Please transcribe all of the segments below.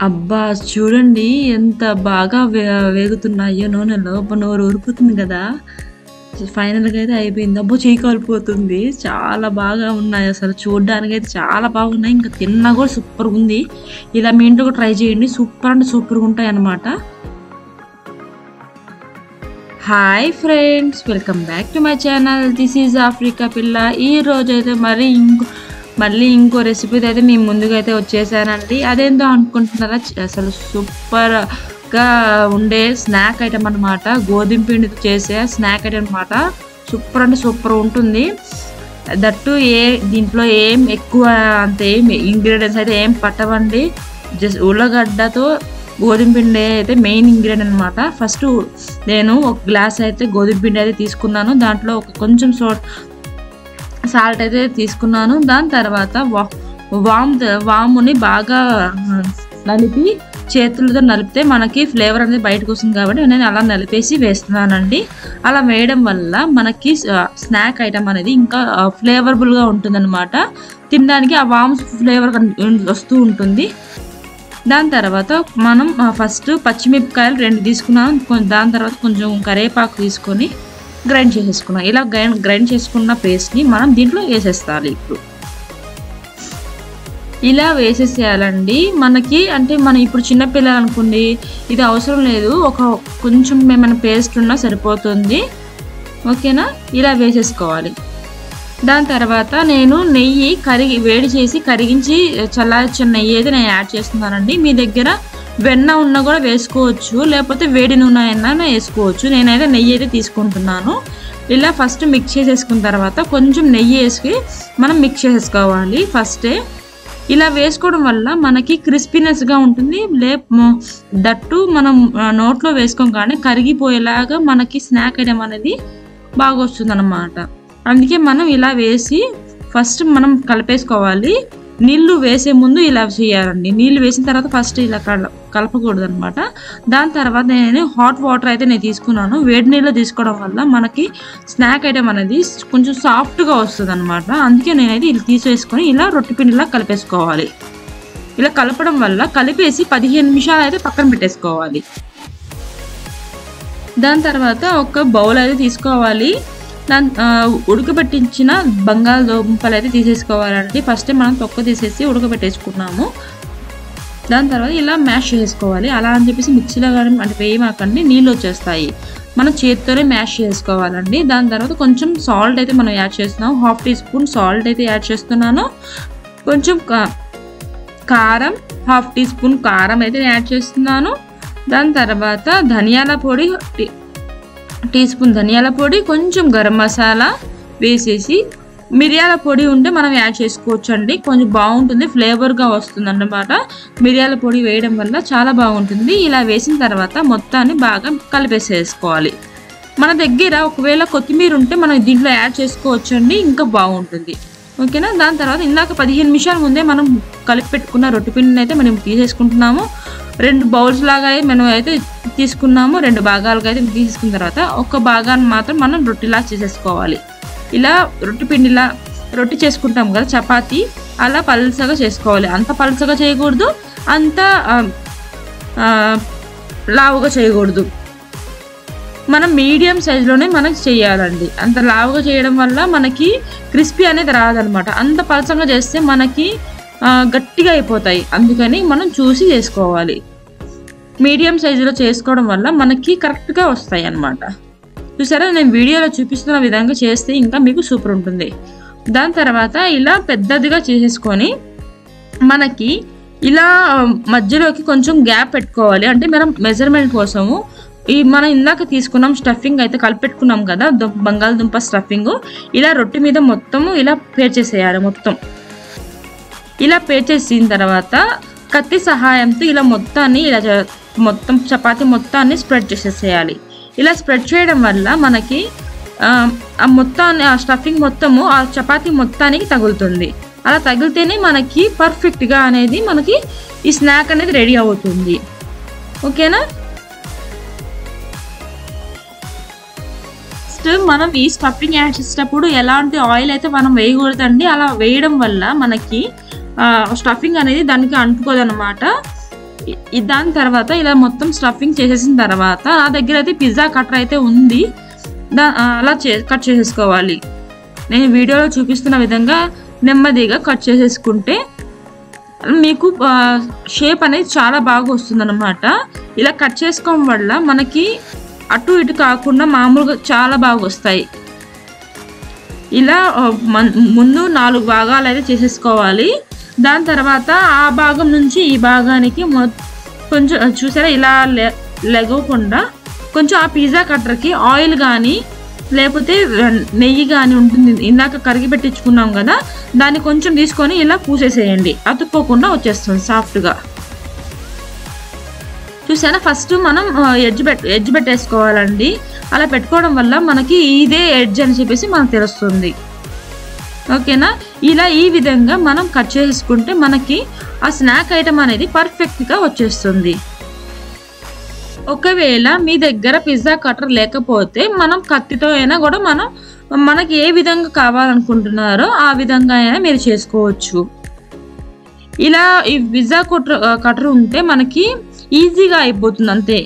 అబ్బా! చూడండి ఎంత బాగా వేగుతున్నాయో నూనెలో. అబ్బా! నోరు ఊరిపోతుంది గదా! ఫైనల్‌గా అయితే అయిపోయింది. అబ్బో! చెయ్యి కాలిపోతుంది. చాలా బాగా ఉన్నాయసలు. చూడ్డానికైతే చాలా బాగున్నాయి. ఇంకా తిన్నా గూడా సూపర్‌గుంది. ఇలా మీ ఇంట్లో కూడా ట్రై చేయండి. సూపర్ అంటే సూపర్‌గుంటాయన్నమాట. Hi friends! Welcome back to my channel. This is Africa పిల్ల. ఈరోజైతే మళ్ళీ ఇంకో రెసిపీతో అయితే మీ ముందుకు అయితే వచ్చేసానండి. అదేందో అనుకుంటున్నారా? అసలు సూపర్‌గా ఉండే స్నాక్ ఐటమ్ అనమాట. గోధుమ పిండితో చేసే స్నాక్ ఐటమ్ అనమాట. సూపర్ అంటే సూపర్ ఉంటుంది. దట్టు దీంట్లో ఏం ఎక్కువ ఏం ఇంగ్రీడియంట్స్ అయితే ఏం పట్టవండి. జస్ట్ ఉల్లగడ్డతో గోధుమ పిండి అయితే మెయిన్ ఇంగ్రీడియంట్ అనమాట. ఫస్ట్ నేను ఒక గ్లాస్ అయితే గోధుమ పిండి అయితే తీసుకున్నాను. దాంట్లో కొంచెం సాల్ట్ అయితే తీసుకున్నాను. దాని తర్వాత వాముని బాగా నలిపి చేతులతో నలిపితే మనకి ఫ్లేవర్ అనేది బయటకు వస్తుంది కాబట్టి నేను అలా నలిపేసి వేస్తున్నానండి. అలా వేయడం వల్ల మనకి స్నాక్ ఐటమ్ అనేది ఇంకా ఫ్లేవరబుల్గా ఉంటుందన్నమాట. తినడానికి ఆ వామ్ ఫ్లేవర్ వస్తూ ఉంటుంది. దాని తర్వాత మనం ఫస్ట్ పచ్చిమిరపకాయలు 2 తీసుకున్నాను. దాని తర్వాత కొంచెం కరివేపాకు తీసుకొని గ్రైండ్ చేసేసుకున్నాం. ఇలా గ్రైండ్ చేసుకున్న పేస్ట్ని మనం దీంట్లో వేసేస్తాలి. ఇప్పుడు ఇలా వేసేసేయాలండి. మనకి అంటే మనం ఇప్పుడు చిన్నపిల్లలు అనుకోండి, ఇది అవసరం లేదు, కొంచెం ఏమైనా పేస్ట్ ఉన్నా సరిపోతుంది. ఓకేనా? ఇలా వేసేసుకోవాలి. దాని తర్వాత నేను నెయ్యి వేడి చేసి కరిగించి చల్లార్చిన నెయ్యి అయితే నేను యాడ్ చేస్తున్నానండి. మీ దగ్గర వెన్న ఉన్న కూడా వేసుకోవచ్చు, లేకపోతే వేడి నూనె అయినా వేసుకోవచ్చు. నేనైతే నెయ్యి అయితే తీసుకుంటున్నాను. ఇలా ఫస్ట్ మిక్స్ చేసేసుకున్న తర్వాత కొంచెం నెయ్యి వేసి మనం మిక్స్ చేసేసుకోవాలి ఫస్టే. ఇలా వేసుకోవడం వల్ల మనకి క్రిస్పీనెస్గా ఉంటుంది. దట్టు మనం నోట్లో వేసుకోం కానీ కరిగిపోయేలాగా మనకి స్నాక్ ఐటమ్ అనేది బాగా వస్తుంది అన్నమాట. అందుకే మనం ఇలా వేసి ఫస్ట్ మనం కలిపేసుకోవాలి. నీళ్లు వేసే ముందు ఇలా చేయాలండి. నీళ్లు వేసిన తర్వాత ఫస్ట్ ఇలా కలపకూడదు అనమాట. దాని తర్వాత నేను హాట్ వాటర్ అయితే నేను తీసుకున్నాను. వేడి నీళ్ళు తీసుకోవడం వల్ల మనకి స్నాక్ ఐటమ్ అనేది కొంచెం సాఫ్ట్గా వస్తుంది అనమాట. అందుకే నేనైతే ఇలా తీసేసుకొని ఇలా రొట్టె పిండిలా కలిపేసుకోవాలి. ఇలా కలపడం వల్ల కలిపేసి 15 నిమిషాలు అయితే పక్కన పెట్టేసుకోవాలి. దాని తర్వాత ఒక బౌల్ అయితే తీసుకోవాలి. ఉడకబెట్టించిన బంగాళదుంపలు అయితే తీసేసుకోవాలండి. ఫస్ట్ మనం తొక్క తీసేసి ఉడకబెట్టేసుకున్నాము. దాని తర్వాత ఇలా మ్యాష్ చేసుకోవాలి. అలా అని చెప్పేసి మిక్సీలో కానీ అంటే వేయమాకండి, నీళ్ళు వచ్చేస్తాయి. మనం చేతితోనే మ్యాష్ చేసుకోవాలండి. దాని తర్వాత కొంచెం సాల్ట్ అయితే మనం యాడ్ చేస్తున్నాం. 1/2 టీ స్పూన్ సాల్ట్ అయితే యాడ్ చేస్తున్నాను. కొంచెం కారం 1/2 టీ స్పూన్ కారం అయితే యాడ్ చేస్తున్నాను. దాని తర్వాత ధనియాల పొడి టీ స్పూన్ ధనియాల పొడి, కొంచెం గరం మసాలా వేసేసి మిరియాల పొడి ఉంటే మనం యాడ్ చేసుకోవచ్చు అండి. కొంచెం బాగుంటుంది, ఫ్లేవర్గా వస్తుంది అన్నమాట. మిరియాల పొడి వేయడం వల్ల చాలా బాగుంటుంది. ఇలా వేసిన తర్వాత మొత్తాన్ని బాగా కలిపేసేసుకోవాలి. మన దగ్గర ఒకవేళ కొత్తిమీర ఉంటే మనం దీంట్లో యాడ్ చేసుకోవచ్చు అండి, ఇంకా బాగుంటుంది. ఓకేనా? దాని తర్వాత ఇందాక 15 నిమిషాల ముందే మనం కలిపి పెట్టుకున్న రొట్టె పిండిని అయితే మనం తీసేసుకుంటున్నాము. 2 బౌల్స్ లాగా మనం అయితే తీసుకున్నాము. 2 భాగాలుగా అయితే తీసుకున్న తర్వాత ఒక భాగాన్ని మాత్రం మనం రొట్టెలా చేసేసుకోవాలి. ఇలా రొట్టె చేసుకుంటాం కదా చపాతీ, అలా పల్చగా చేసుకోవాలి. అంత పల్చగా చేయకూడదు, అంత లావుగా చేయకూడదు. మనం మీడియం సైజులోనే మనం చేయాలండి. అంత లావుగా చేయడం వల్ల మనకి క్రిస్పీ అనేది రాదనమాట. అంత పల్చగా చేస్తే మనకి గట్టిగా అయిపోతాయి. అందుకని మనం చూసి చేసుకోవాలి. మీడియం సైజులో చేసుకోవడం వల్ల మనకి కరెక్ట్గా వస్తాయి అన్నమాట. చూసారా, నేను వీడియోలో చూపిస్తున్న విధంగా చేస్తే ఇంకా మీకు సూపర్ ఉంటుంది. దాని తర్వాత ఇలా పెద్దదిగా చేసేసుకొని మనకి ఇలా మధ్యలోకి కొంచెం గ్యాప్ పెట్టుకోవాలి. అంటే మనం మెజర్మెంట్ కోసము మనం ఇందాక తీసుకున్నాం స్టఫింగ్ అయితే కలిపెట్టుకున్నాం కదా, బంగాళదుంప స్టఫింగ్. ఇలా రొట్టె మీద మొత్తము ఇలా పేర్చేసేయాలి. ఇలా పేర్చేసిన తర్వాత కత్తి సహాయంతో ఇలా మొత్తం చపాతీ మొత్తాన్ని స్ప్రెడ్ చేసేసేయాలి. ఇలా స్ప్రెడ్ చేయడం వల్ల మనకి ఆ స్టఫింగ్ మొత్తము ఆ చపాతీ మొత్తానికి తగులుతుంది. అలా తగిలితేనే మనకి పర్ఫెక్ట్గా అనేది మనకి ఈ స్నాక్ అనేది రెడీ అవుతుంది. ఓకేనా? మనం ఈ స్టఫింగ్ యాడ్ చేసేటప్పుడు ఎలాంటి ఆయిల్ అయితే మనం వేయకూడదండి. అలా వేయడం వల్ల మనకి స్టఫింగ్ అనేది దానికి అంటుకోదన్నమాట. దాని తర్వాత ఇలా మొత్తం స్టఫింగ్ చేసేసిన తర్వాత నా దగ్గర అయితే పిజ్జా కటర్ అయితే ఉంది, అలా కట్ చేసేసుకోవాలి. నేను వీడియోలో చూపిస్తున్న విధంగా నెమ్మదిగా కట్ చేసేసుకుంటే మీకు షేప్ అనేది చాలా బాగా వస్తుంది అన్నమాట. ఇలా కట్ చేసుకోవడం వల్ల మనకి అటు ఇటు కాకుండా మామూలుగా చాలా బాగా వస్తాయి. ఇలా ముందు 4 భాగాలు అయితే చేసేసుకోవాలి. దాని తర్వాత ఆ భాగం నుంచి ఈ భాగానికి కొంచెం చూసారా ఇలా లెగవకుండా కొంచెం ఆ పిజ్జా కట్టర్కి ఆయిల్ కానీ లేకపోతే నెయ్యి కానీ ఉంటుంది, ఇందాక కరిగి పెట్టించుకున్నాం కదా, దాన్ని కొంచెం తీసుకొని ఇలా పూసేసేయండి, అతుక్కోకుండా వచ్చేస్తుంది సాఫ్ట్గా. చూసారా ఫస్ట్ మనం ఎడ్జ్ పెట్టేసుకోవాలండి. అలా పెట్టుకోవడం వల్ల మనకి ఇదే ఎడ్జ్ అని చెప్పేసి మనకు తెలుస్తుంది. ఓకేనా, ఇలా ఈ విధంగా మనం కట్ చేసుకుంటే మనకి ఆ స్నాక్ ఐటమ్ అనేది పర్ఫెక్ట్గా వచ్చేస్తుంది. ఒకవేళ మీ దగ్గర పిజ్జా కటర్ లేకపోతే మనం కత్తితో అయినా కూడా మనకి ఏ విధంగా కావాలనుకుంటున్నారో ఆ విధంగా అయినా మీరు చేసుకోవచ్చు. ఇలా ఈ పిజ్జా కటర్ ఉంటే మనకి ఈజీగా అయిపోతుంది అంతే.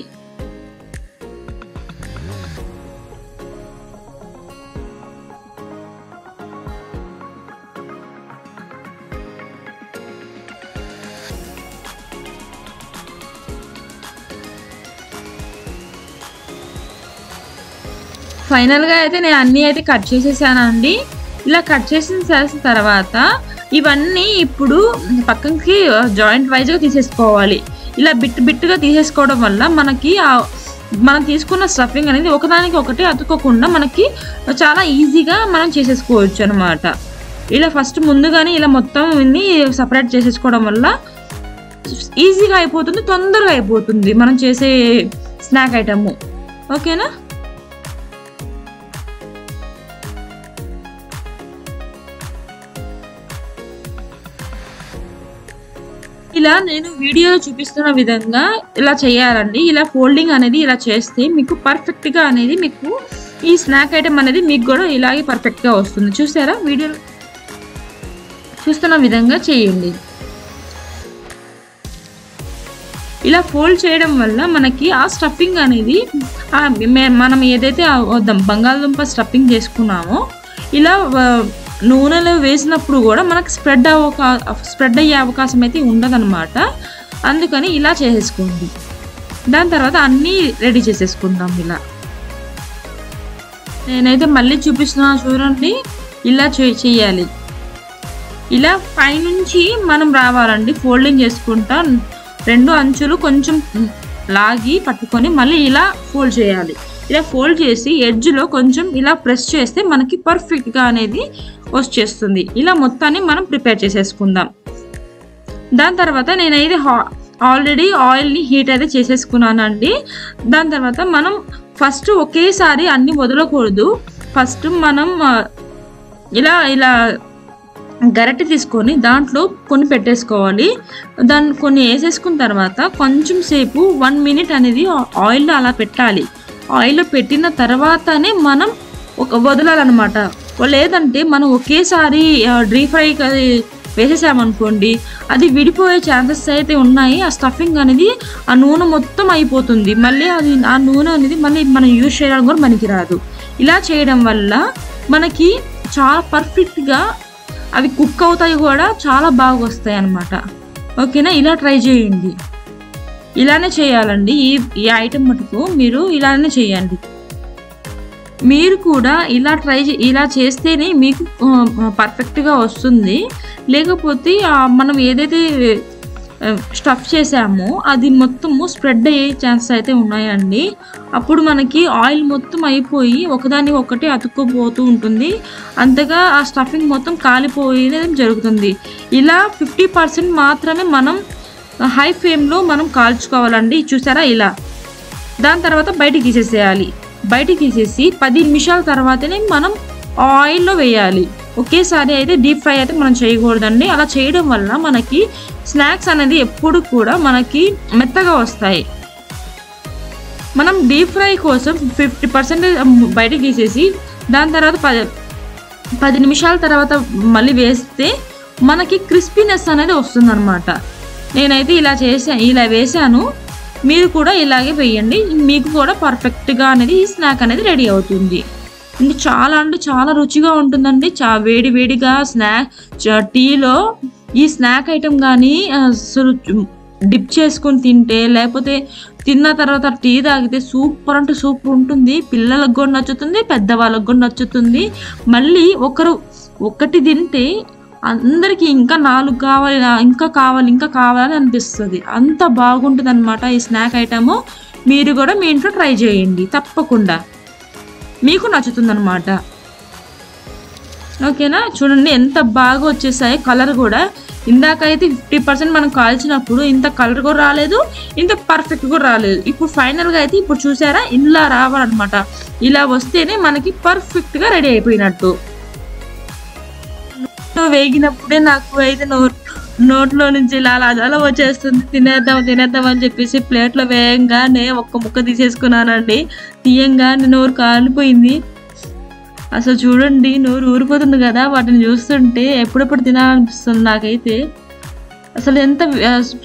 ఫైనల్గా అయితే నేను అన్నీ అయితే కట్ చేసేసానండి. ఇలా కట్ చేసిన తర్వాత ఇవన్నీ ఇప్పుడు పక్కకి జాయింట్ వైజ్గా తీసేసుకోవాలి. ఇలా బిట్టుగా తీసేసుకోవడం వల్ల మనకి మనం తీసుకున్న స్టఫింగ్ అనేది ఒకదానికి ఒకటి అతుక్కోకుండా మనకి చాలా ఈజీగా మనం చేసేసుకోవచ్చు అనమాట. ఇలా ఫస్ట్ ముందుగానే ఇలా మొత్తం సపరేట్ చేసేసుకోవడం వల్ల ఈజీగా అయిపోతుంది, తొందరగా అయిపోతుంది మనం చేసే స్నాక్ ఐటమ్. ఓకేనా, ఇలా నేను వీడియోలో చూపిస్తున్న విధంగా ఇలా చేయాలండి. ఇలా ఫోల్డింగ్ అనేది ఇలా చేస్తే మీకు పర్ఫెక్ట్గా అనేది మీకు ఈ స్నాక్ ఐటమ్ అనేది మీకు కూడా ఇలాగే పర్ఫెక్ట్గా వస్తుంది. చూసారా, వీడియోలో చూస్తున్న విధంగా చేయండి. ఇలా ఫోల్డ్ చేయడం వల్ల మనకి ఆ స్టఫింగ్ అనేది మనం ఏదైతే బంగాళదుంప స్టఫింగ్ చేసుకున్నామో ఇలా నూనెలో వేసినప్పుడు కూడా మనకు స్ప్రెడ్ అయ్యే అవకాశం అయితే ఉండదన్నమాట. అందుకని ఇలా చేసేసుకోండి. దాని తర్వాత అన్నీ రెడీ చేసేసుకుందాం. ఇలా నేనైతే మళ్ళీ చూపిస్తున్నాను చూడండి, ఇలా చేయాలి. ఇలా పైనుంచి మనం రావాలండి, ఫోల్డింగ్ చేసుకుంటా 2 అంచులు కొంచెం లాగి పట్టుకొని మళ్ళీ ఇలా ఫోల్డ్ చేయాలి. ఇలా ఫోల్డ్ చేసి ఎడ్జ్లో కొంచెం ఇలా ప్రెస్ చేస్తే మనకి పర్ఫెక్ట్గా అనేది వచ్చేస్తుంది. ఇలా మొత్తాన్ని మనం ప్రిపేర్ చేసేసుకుందాం. దాని తర్వాత నేనైతే ఆల్రెడీ ఆయిల్ని హీట్ అయితే చేసేసుకున్నానండి. దాని తర్వాత మనం ఫస్ట్ ఒకేసారి అన్ని వదలకూడదు. ఫస్ట్ మనం ఇలా గరిటె తీసుకొని దాంట్లో కొన్ని పెట్టేసుకోవాలి. కొన్ని వేసేసుకున్న తర్వాత కొంచెం సేపు 1 మినిట్ అనేది ఆయిల్లో అలా పెట్టాలి. ఆయిల్లో పెట్టిన తర్వాతనే మనం వదలాలన్నమాట. లేదంటే మనం ఒకేసారి డీప్ ఫ్రై వేసేసామనుకోండి, అది విడిపోయే ఛాన్సెస్ అయితే ఉన్నాయి. ఆ స్టఫింగ్ అనేది ఆ నూనె మొత్తం అయిపోతుంది. మళ్ళీ ఆ నూనె అనేది మళ్ళీ మనం యూజ్ చేయడానికి కూడా మనకి రాదు. ఇలా చేయడం వల్ల మనకి చాలా పర్ఫెక్ట్గా అవి కుక్ అవుతాయి, కూడా చాలా బాగా వస్తాయి అన్నమాట. ఓకేనా, ఇలా ట్రై చేయండి. ఇలానే చేయాలండి. ఈ ఐటమ్ మటుకు మీరు ఇలానే చేయండి. మీరు కూడా ఇలా చేస్తేనే మీకు పర్ఫెక్ట్గా వస్తుంది. లేకపోతే మనం ఏదైతే స్టఫ్ చేసామో అది మొత్తము స్ప్రెడ్ అయ్యే ఛాన్సెస్ అయితే ఉన్నాయండి. అప్పుడు మనకి ఆయిల్ మొత్తం అయిపోయి ఒకదాని ఒకటి అతుక్కుపోతూ ఉంటుంది. అంతగా ఆ స్టఫింగ్ మొత్తం కాలిపోయేది జరుగుతుంది. ఇలా 50% మాత్రమే మనం హై ఫ్లేమ్లో మనం కాల్చుకోవాలండి. చూసారా, ఇలా దాని తర్వాత బయటికి తీసేసేయాలి. బయటికి తీసేసి 10 నిమిషాల తర్వాతనే మనం ఆయిల్లో వేయాలి. ఒకేసారి అయితే డీప్ ఫ్రై అయితే మనం చేయకూడదండి. అలా చేయడం వల్ల మనకి స్నాక్స్ అనేది ఎప్పుడు కూడా మనకి మెత్తగా వస్తాయి. మనం డీప్ ఫ్రై కోసం 50% బయటికి తీసేసి దాని తర్వాత 10 నిమిషాల తర్వాత మళ్ళీ వేస్తే మనకి క్రిస్పీనెస్ అనేది వస్తుందన్నమాట. నేనైతే ఇలా వేసాను. మీరు కూడా ఇలాగే వేయండి. మీకు కూడా పర్ఫెక్ట్గా అనేది ఈ స్నాక్ అనేది రెడీ అవుతుంది. అంటే చాలా రుచిగా ఉంటుందండి. వేడి వేడిగా టీలో ఈ స్నాక్ ఐటెం కానీ అసలు డిప్ చేసుకొని తింటే, లేకపోతే తిన్న తర్వాత టీ తాగితే సూపర్ అంటే సూపర్ ఉంటుంది. పిల్లలకు కూడా నచ్చుతుంది, పెద్దవాళ్ళకు కూడా నచ్చుతుంది. మళ్ళీ ఒకటి తింటే అందరికీ ఇంకా 4 కావాలి, ఇంకా కావాలి అనిపిస్తుంది. అంత బాగుంటుంది అనమాట ఈ స్నాక్ ఐటము. మీరు కూడా మీ ఇంట్లో ట్రై చేయండి, తప్పకుండా మీకు నచ్చుతుంది అనమాట. ఓకేనా? చూడండి ఎంత బాగా వచ్చేసాయి. కలర్ కూడా ఇందాకైతే 50% మనం కాల్చినప్పుడు ఇంత కలర్ కూడా రాలేదు, ఇంత పర్ఫెక్ట్ కూడా రాలేదు. ఇప్పుడు ఫైనల్గా అయితే ఇప్పుడు చూసారా, ఇలా రావాలన్నమాట. ఇలా వస్తేనే మనకి పర్ఫెక్ట్గా రెడీ అయిపోయినట్టు. వేగినప్పుడే నాకు అయితే నోట్లో నుంచి ఇలా అలా వచ్చేస్తుంది. తినేద్దాం అని చెప్పేసి ప్లేట్లో వేయంగానే ఒక్క ముక్క తీసేసుకున్నానండి. తీయంగానే నోరు కాలిపోయింది. అసలు చూడండి, నోరు ఊరిపోతుంది కదా వాటిని చూస్తుంటే. ఎప్పుడెప్పుడు తినాలనిపిస్తుంది నాకైతే. అసలు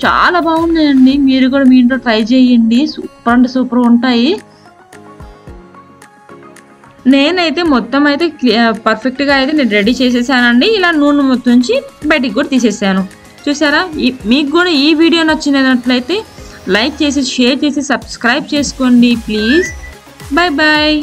చాలా బాగున్నాయండి. మీరు కూడా మీ ఇంట్లో ట్రై చేయండి. సూపర్ అంటే సూపర్ ఉంటాయి. నేనైతే మొత్తం అయితే పర్ఫెక్ట్గా అయితే నేను రెడీ చేసేసానండి. ఇలా నూనె మొత్తం నుంచి బయటికి కూడా తీసేసాను. చూసారా? మీకు కూడా ఈ వీడియో నచ్చినట్లయితే లైక్ చేసి, షేర్ చేసి, సబ్స్క్రైబ్ చేసుకోండి ప్లీజ్. Bye bye.